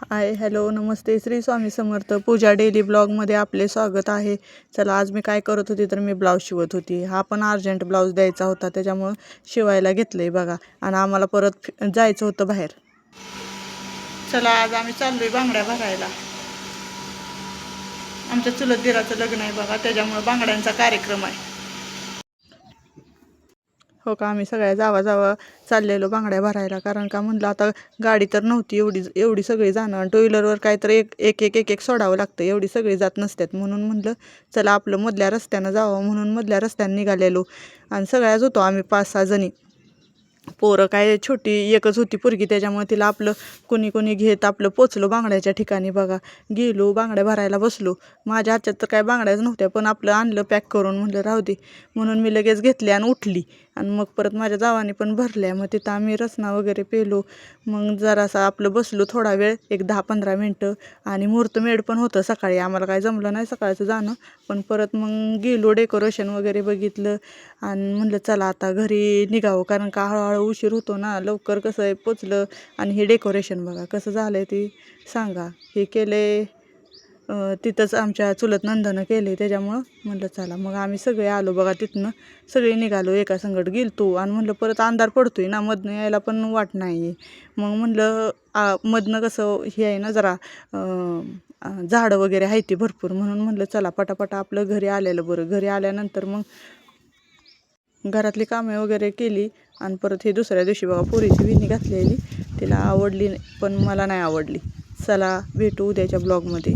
Hi hello नमस्ते श्री स्वामी समर्थ पूजा daily ब्लॉगमध्ये आपले स्वागत आहे. चला आज मी काय करत होती तर मी ब्लाऊज शिवत होती. हा पण अर्जंट ब्लाऊज द्यायचा होता त्याच्यामुळं शिवायला घेतलंय बघा. आणि आम्हाला परत जायचं होतं बाहेर. चला आज आम्ही चाललोय बांगड्या भरायला. आमच्या चुलत दिराचं लग्न आहे बघा, त्याच्यामुळं बांगड्यांचा कार्यक्रम आहे. हो का, आम्ही सगळ्या जावा चाललेलो बांगड्या भरायला. कारण का म्हणलं आता गाडी तर नव्हती एवढी सगळी जाणं, आणि टू व्हीलरवर काय तर एक सोडावं लागतं, एवढी सगळी जात नसतात. म्हणून म्हणलं चला आपलं मधल्या रस्त्यानं जावं, म्हणून मधल्या रस्त्यानं निघालेलो. आणि सगळ्याच होतो आम्ही 5-6 जणी. पोरं काय छोटी एकच होती पोरगी, त्याच्यामुळे तिला आपलं कोणी घेत आपलं पोचलो बांगड्याच्या ठिकाणी बघा. गेलो बांगड्या भरायला बसलो. माझ्या हातात तर काय बांगड्याच नव्हत्या, पण आपलं आणलं पॅक करून. म्हणलं राहू दे म्हणून मी लगेच घेतली आणि उठली. आणि मग परत माझ्या जावानी पण भरल्या. मग तिथं आम्ही रसना वगैरे पेलो. मग जरासा आपलं बसलो थोडा वेळ, एक 10-15 मिनटं. आणि मुहूर्तमेढ पण होतं सकाळी, आम्हाला काय जमलं नाही सकाळचं जाणं. पण परत मग गेलो, डेकोरेशन वगैरे बघितलं. आणि म्हणलं चला आता घरी निघावं, कारण का हळूहळू उशीर होतो ना. लवकर कसं आहे पोचलं. आणि हे डेकोरेशन बघा कसं झालं आहे ती सांगा. हे केले तिथंच आमच्या चुलत नंदनं केले, त्याच्यामुळं म्हणलं चला. मग आम्ही सगळे आलो बघा, तिथनं सगळे निघालो एका संगत गेलतो. आणि म्हणलं परत अंधार पडतोय ना, मधनं यायला पण वाट नाही आहे. मग म्हणलं मधनं कसं हे आहे ना जरा झाडं वगैरे आहे ती भरपूर, म्हणून म्हणलं चला पटापटा आपलं घरी आलेलं बरं. घरी आल्यानंतर मग घरातली कामे वगैरे केली. आणि परत हे दुसऱ्या दिवशी बघा पोरीची विणी घातलेली, तिला आवडली पण मला नाही आवडली. चला भेटू उद्याच्या ब्लॉगमध्ये.